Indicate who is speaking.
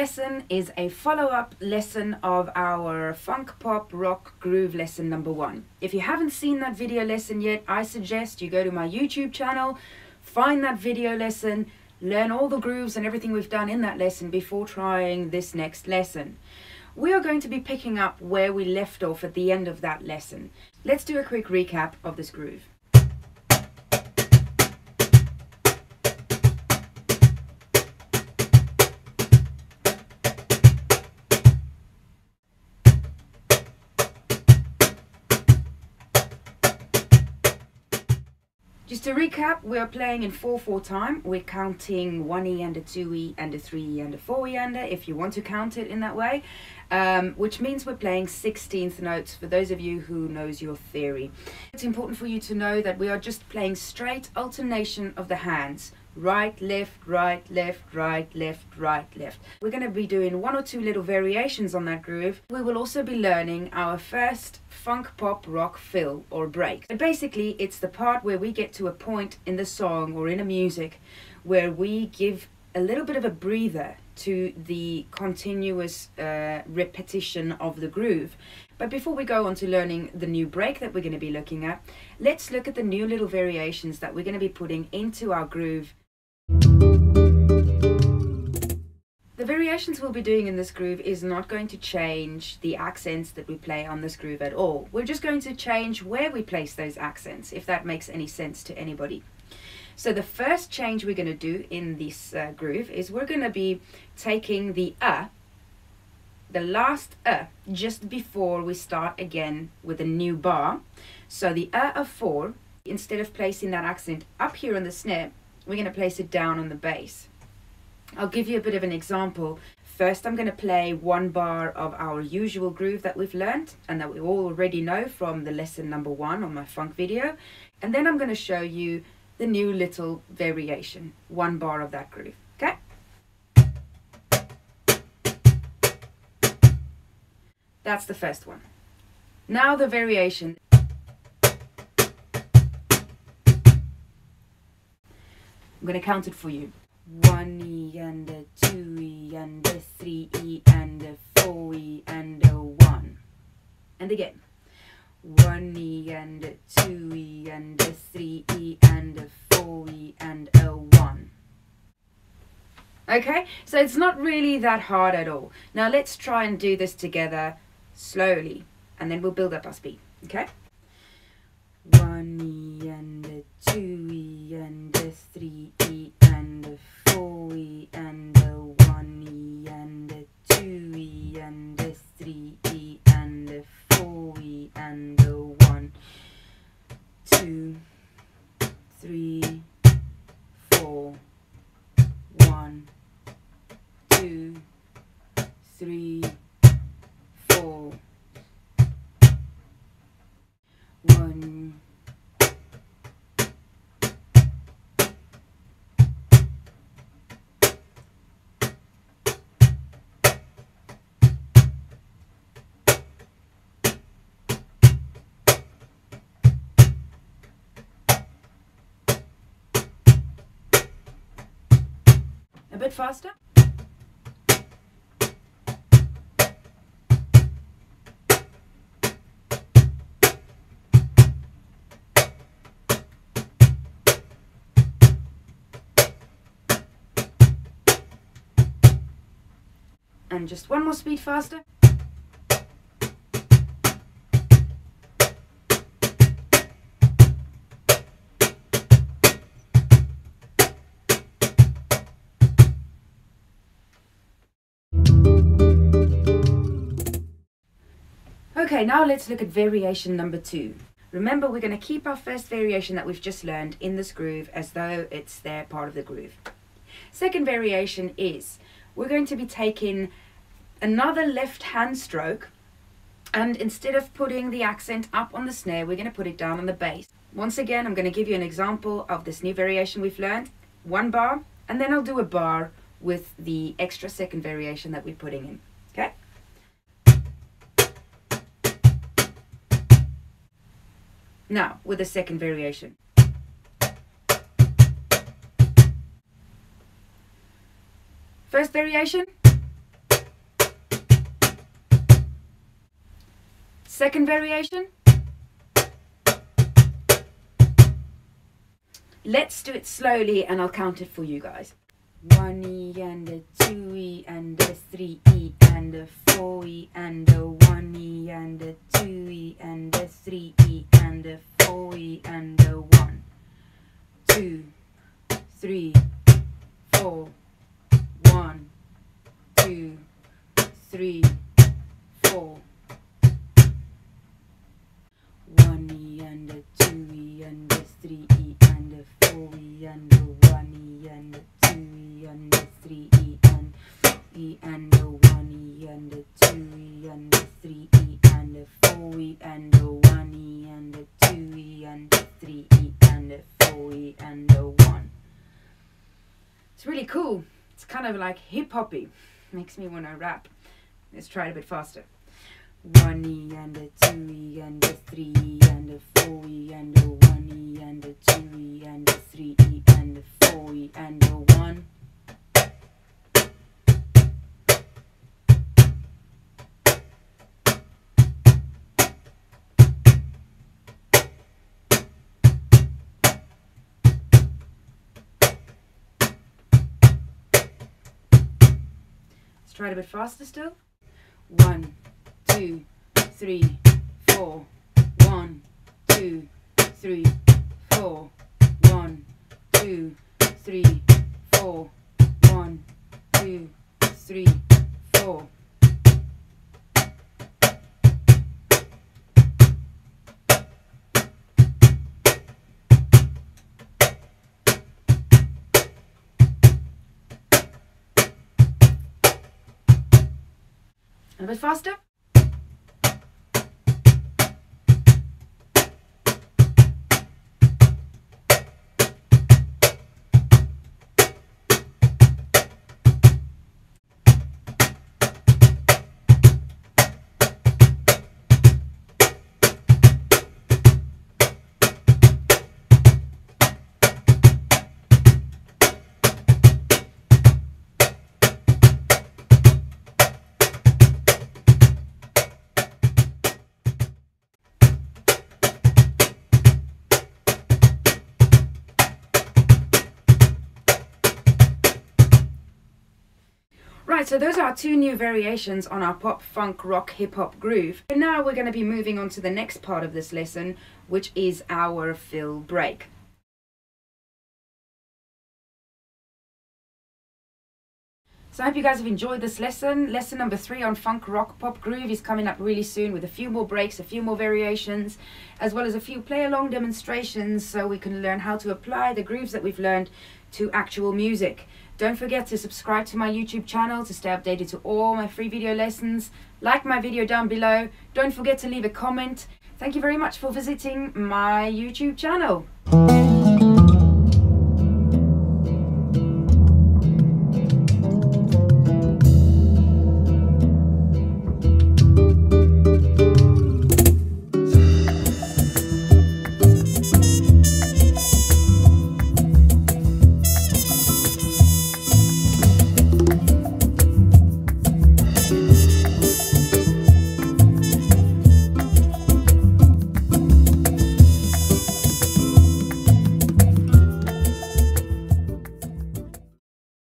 Speaker 1: lesson is a follow-up lesson of our funk pop rock groove lesson number 1. If you haven't seen that video lesson yet, I suggest you go to my YouTube channel, find that video lesson, learn all the grooves and everything we've done in that lesson before trying this next lesson. We are going to be picking up where we left off at the end of that lesson. Let's do a quick recap of this groove. Just to recap, we are playing in 4/4 time. We're counting 1E and a 2E and a 3E and a 4E under, if you want to count it in that way, which means we're playing 16th notes for those of you who knows your theory. It's important for you to know that we are just playing straight alternation of the hands. Right, left, right, left, right, left, right, left. We're going to be doing 1 or 2 little variations on that groove. We will also be learning our first funk pop rock fill or break. But basically, it's the part where we get to a point in the song or in a music where we give a little bit of a breather to the continuous repetition of the groove. But before we go on to learning the new break that we're going to be looking at, let's look at the new little variations that we're going to be putting into our groove. The variations we'll be doing in this groove is not going to change the accents that we play on this groove at all. We're just going to change where we place those accents, if that makes any sense to anybody. So the first change we're going to do in this groove is we're going to be taking the last just before we start again with a new bar. So the of 4, instead of placing that accent up here on the snare, we're going to place it down on the bass. I'll give you a bit of an example. First, I'm going to play 1 bar of our usual groove that we've learned and that we all already know from the lesson number 1 on my funk video. And then I'm going to show you the new little variation, 1 bar of that groove. Okay? That's the first one. Now the variation. I'm going to count it for you. 1E and a 2E and a 3E and a 4E and a 1. And again. 1E and a 2E and a 3E and a 4E and a 1. Okay, so it's not really that hard at all. Now let's try and do this together slowly, and then we'll build up our speed. Okay? 1E and a 2E and a 3E and a 4E and a 1E and a 2E and a 3E and a 4E and a 1, 2, 3, 4, 1, 2, 3, 4, 1. A bit faster. And just 1 more speed faster. Okay, now let's look at variation number 2. Remember, we're going to keep our first variation that we've just learned in this groove as though it's their part of the groove. Second variation is we're going to be taking another left hand stroke, and instead of putting the accent up on the snare, we're going to put it down on the bass. Once again, I'm going to give you an example of this new variation we've learned. 1 bar, and then I'll do a bar with the extra second variation that we're putting in. Okay? Now, with the second variation. First variation. Second variation. Let's do it slowly and I'll count it for you guys. 1E and a 2E and a 3E and a 4E and a 1E and a 2E and a 3E and a 4E and a 1, 2, 3, 4, 1, 2, 3, 4. 1E and a 2E and a 3E and a 4E and a 1E and a 2E and a 3E and E and a 1E and a 2E and a 3E and a 4E and a 1E and a 2E and a 3E and a 4E and a 1. It's really cool. It's kind of like hip-hoppy. Makes me want to rap. Let's try it a bit faster. 1E and a 2E and a 3E and a 4E and a 1E and a 2E and a 3E and a 4E and a 1. Let's try it a bit faster still. 1, 2, 3, 4. 1, 2, 3, 4. 1, 2, 3, 4. 1, 2, 3, 4. A bit faster. Right, so those are our two new variations on our pop, funk, rock, hip-hop groove. And now we're going to be moving on to the next part of this lesson, which is our fill break. So I hope you guys have enjoyed this lesson. Lesson number 3 on funk, rock, pop, groove is coming up really soon with a few more breaks, a few more variations, as well as a few play-along demonstrations so we can learn how to apply the grooves that we've learned to actual music. Don't forget to subscribe to my YouTube channel to stay updated to all my free video lessons. Like my video down below. Don't forget to leave a comment. Thank you very much for visiting my YouTube channel.